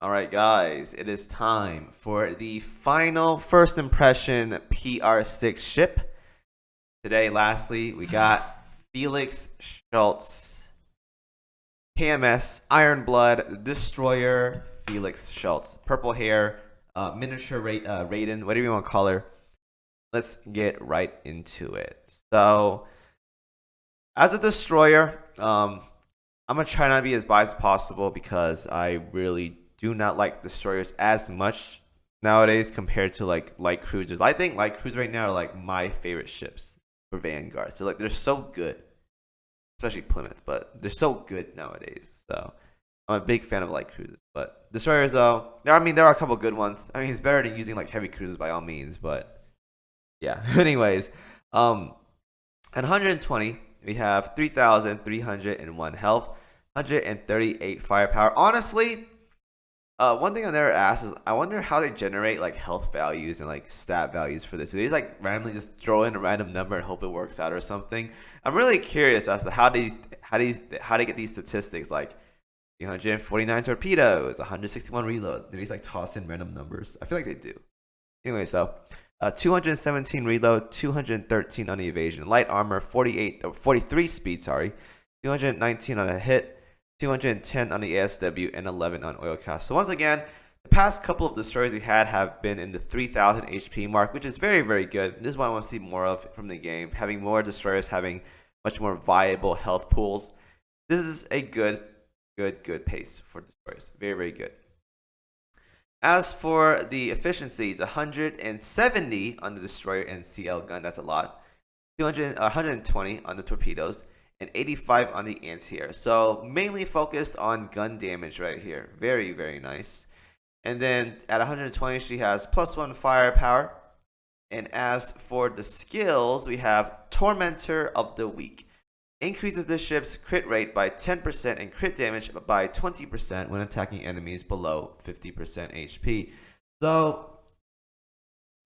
Alright guys, it is time for the final first impression PR6 ship. Today, lastly, we got Felix Schultz, KMS Iron Blood Destroyer Felix Schultz. Purple hair, miniature Raiden, whatever you want to call her. Let's get right into it. So, as a destroyer, I'm going to try not to be as biased as possible because I really do not like destroyers as much nowadays compared to like light cruisers. I think light cruisers right now are like my favorite ships for Vanguard. So like they're so good, especially Plymouth, but they're so good nowadays. So I'm a big fan of light cruisers. But destroyers though, there are a couple good ones. I mean, it's better than using like heavy cruisers by all means. But yeah. Anyways, at 120 we have 3,301 health, 138 firepower. Honestly, one thing I never asked is I wonder how they generate like health values and like stat values for this. Do they like randomly just throw in a random number and hope it works out or something? I'm really curious as to how they get these statistics, like 349 torpedoes, 161 reload. Do they like toss in random numbers? I feel like they do. Anyways, though, 217 reload, 213 on the evasion, light armor, 43 speed, sorry, 219 on a hit, 210 on the ASW, and 11 on oil cast. So once again, the past couple of destroyers we had have been in the 3,000 HP mark, which is very, very good. This is what I want to see more of from the game, having more destroyers, having much more viable health pools. This is a good pace for destroyers. Very, very good. As for the efficiencies, 170 on the destroyer and CL gun, that's a lot. 120 on the torpedoes, and 85 on the anti-air. So mainly focused on gun damage right here. Very, very nice. And then at 120, she has +1 firepower. And as for the skills, we have Tormentor of the Week. Increases the ship's crit rate by 10% and crit damage by 20% when attacking enemies below 50% HP. So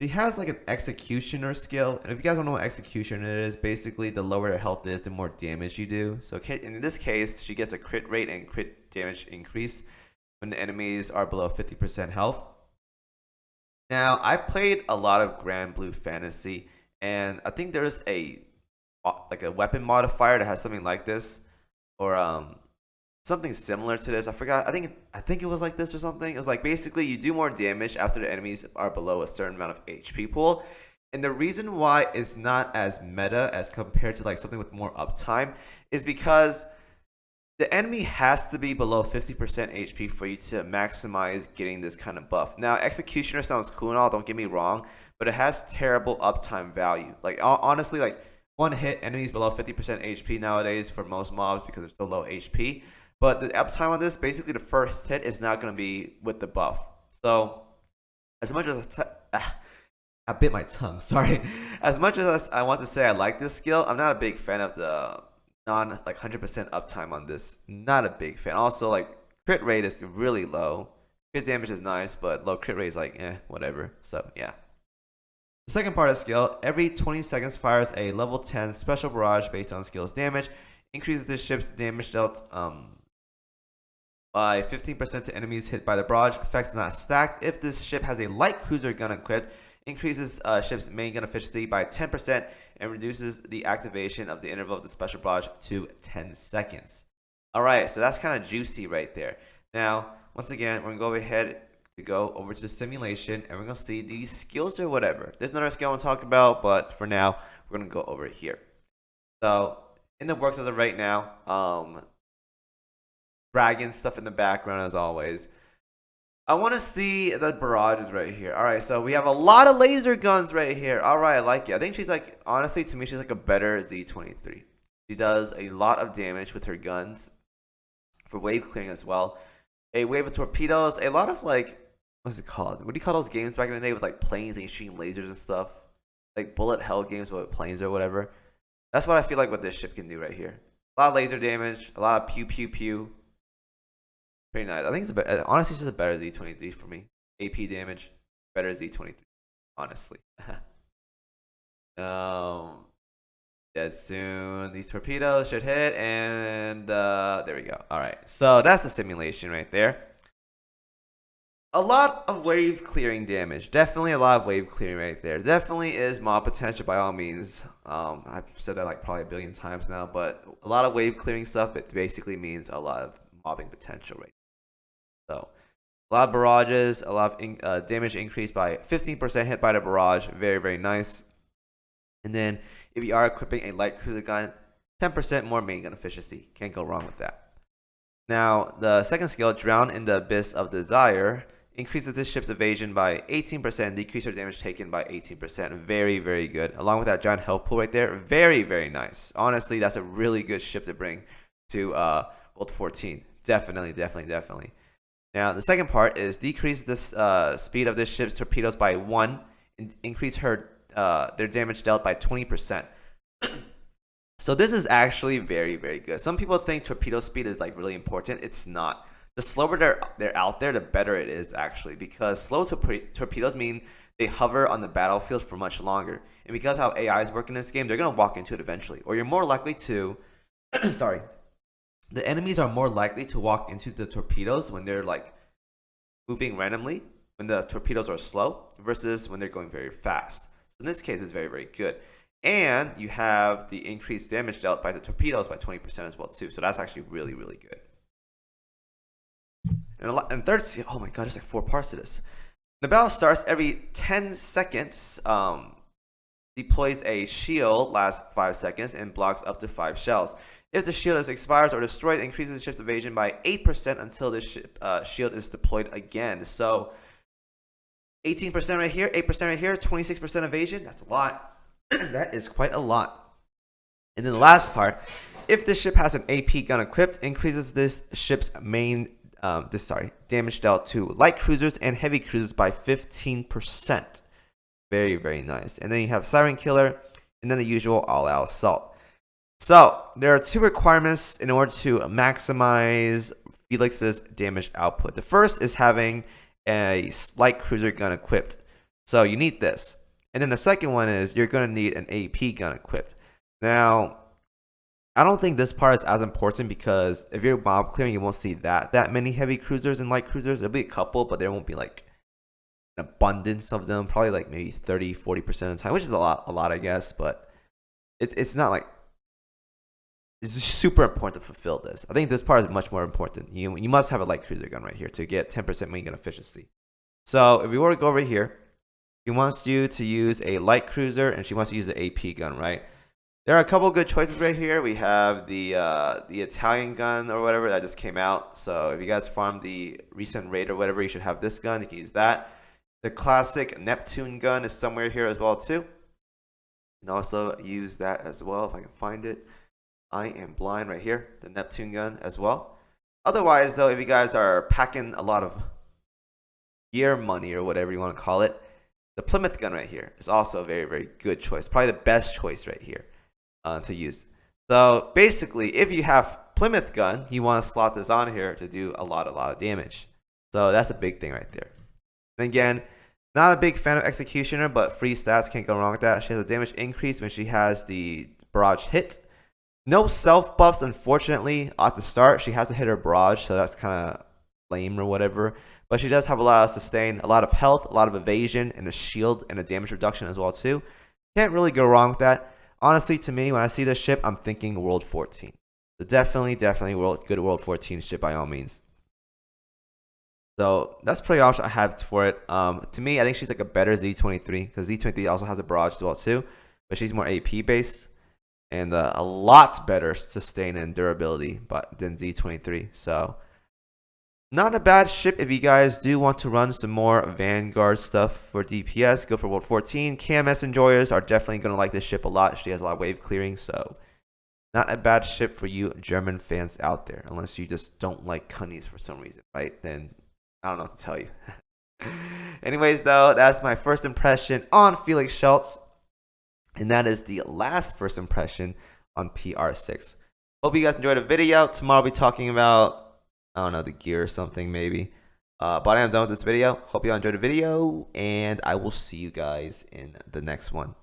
she has like an executioner skill, and if you guys don't know what executioner is, basically the lower your health is, the more damage you do. So in this case, she gets a crit rate and crit damage increase when the enemies are below 50% health. Now, I played a lot of Grand Blue Fantasy, and I think there's a weapon modifier that has something like this, or something similar to this. I forgot. I think it was like this or something. It was like basically you do more damage after the enemies are below a certain amount of HP pool. And the reason why it's not as meta as compared to like something with more uptime is because the enemy has to be below 50% HP for you to maximize getting this kind of buff. Now, Executioner sounds cool and all, don't get me wrong, but it has terrible uptime value. Like honestly, like one hit, enemies below 50% HP nowadays for most mobs because they're so low HP. But the uptime on this, basically the first hit is not going to be with the buff. So, as much as I bit my tongue, sorry. As much as I want to say I like this skill, I'm not a big fan of the like 100% uptime on this. Not a big fan. Also, like crit rate is really low. Crit damage is nice, but low crit rate is like whatever. So yeah. The second part of the skill, every 20 seconds fires a level 10 special barrage based on skill's damage. Increases the ship's damage dealt by 15% to enemies hit by the barrage. Effects not stacked. If this ship has a light cruiser gun equipped, increases ship's main gun efficiency by 10% and reduces the activation of the interval of the special barrage to 10 seconds. Alright, so that's kind of juicy right there. Now, once again, we're going to go over to the simulation, and we're going to see these skills or whatever. There's another skill I want to talk about, but for now, we're going to go over here. So, in the works as of right now, dragon stuff in the background as always. I want to see the barrages right here. Alright, so we have a lot of laser guns right here. Alright, I like it. I think she's like, honestly, to me, she's like a better Z23. She does a lot of damage with her guns for wave clearing as well. A wave of torpedoes, a lot of like, what's it called? What do you call those games back in the day with like planes and you shooting lasers and stuff? Like bullet hell games with planes or whatever. That's what I feel like what this ship can do right here. A lot of laser damage, a lot of pew pew pew. Pretty nice. I think it's honestly it's just a better Z23 for me. AP damage, better Z23. Honestly. Dead soon. These torpedoes should hit, and there we go. All right. So that's the simulation right there. a lot of wave clearing damage. Definitely a lot of wave clearing right there. Definitely is mob potential by all means. I've said that like probably a billion times now, but a lot of wave clearing stuff, it basically means a lot of mobbing potential right there. So a lot of barrages, a lot of damage increased by 15% hit by the barrage. Very, very nice. And then if you are equipping a light cruiser gun, 10% more main gun efficiency. Can't go wrong with that. Now, the second skill, Drown in the Abyss of Desire, increases this ship's evasion by 18%, decrease your damage taken by 18%. Very, very good. Along with that giant health pool right there, very, very nice. Honestly, that's a really good ship to bring to World 14. Definitely, definitely, definitely. Now, the second part is decrease this speed of this ship's torpedoes by 1, and increase their damage dealt by 20%. So this is actually very, very good. Some people think torpedo speed is like really important. It's not. The slower they're out there, the better it is actually, because slow torpedoes mean they hover on the battlefield for much longer. And because how AIs work in this game, they're going to walk into it eventually. Or you're more likely to, sorry, the enemies are more likely to walk into the torpedoes when they're like moving randomly, when the torpedoes are slow, versus when they're going very fast. So in this case, it's very, very good. And you have the increased damage dealt by the torpedoes by 20% as well too. So that's actually really, really good. And third, oh my god, there's like 4 parts to this. The battle starts every 10 seconds, deploys a shield, lasts 5 seconds, and blocks up to 5 shells. If the shield expires or destroyed, it increases the ship's evasion by 8% until the shield is deployed again. So 18% right here, 8% right here, 26% evasion. That's a lot. That is quite a lot. And then the last part, if the ship has an AP gun equipped, increases this ship's main damage dealt to light cruisers and heavy cruisers by 15%. Very, very nice. And then you have Siren Killer, and then the usual all-out assault. So there are 2 requirements in order to maximize Felix's damage output. The first is having a light cruiser gun equipped. So you need this. And then the second one is you're going to need an AP gun equipped. Now, I don't think this part is as important because if you're mob clearing, you won't see that many heavy cruisers and light cruisers. There'll be a couple, but there won't be like an abundance of them. Probably like maybe 30-40% of the time, which is a lot, I guess. But it's not like it's super important to fulfill this. I think this part is much more important. You must have a light cruiser gun right here to get 10% main gun efficiency. So if we were to go over here, he wants you to use a light cruiser, and she wants to use the AP gun, right? There are a couple good choices right here. We have the Italian gun or whatever that just came out. So if you guys farmed the recent raid or whatever, you should have this gun. You can use that. The classic Neptune gun is somewhere here as well too. You can also use that as well if I can find it. I am blind right here. The Neptune gun as well. Otherwise though, if you guys are packing a lot of gear money or whatever you want to call it, the Plymouth gun right here is also a very, very good choice. Probably the best choice right here to use. So basically, if you have Plymouth gun, you want to slot this on here to do a lot of damage. So that's a big thing right there. And again, not a big fan of Executioner, but free stats, can't go wrong with that. She has a damage increase when she has the barrage hit. No self buffs, unfortunately, at the start. She has to hit her barrage, so that's kind of lame or whatever. But she does have a lot of sustain, a lot of health, a lot of evasion, and a shield and a damage reduction as well too. Can't really go wrong with that. Honestly, to me, when I see this ship, I'm thinking World 14. So definitely good World 14 ship by all means. So that's pretty much I have for it. To me, I think she's like a better Z23 because Z23 also has a barrage as well too, but she's more AP based and a lot better sustain and durability than Z23. So not a bad ship if you guys do want to run some more Vanguard stuff for DPS. Go for World 14. KMS enjoyers are definitely going to like this ship a lot. She has a lot of wave clearing, so not a bad ship for you German fans out there. Unless you just don't like Cunnies for some reason, right? Then I don't know what to tell you. Anyways, though, that's my first impression on Felix Schultz. And that is the last first impression on PR6. Hope you guys enjoyed the video. Tomorrow I'll be talking about, I don't know, the gear or something maybe. But I am done with this video. Hope you all enjoyed the video, and I will see you guys in the next one.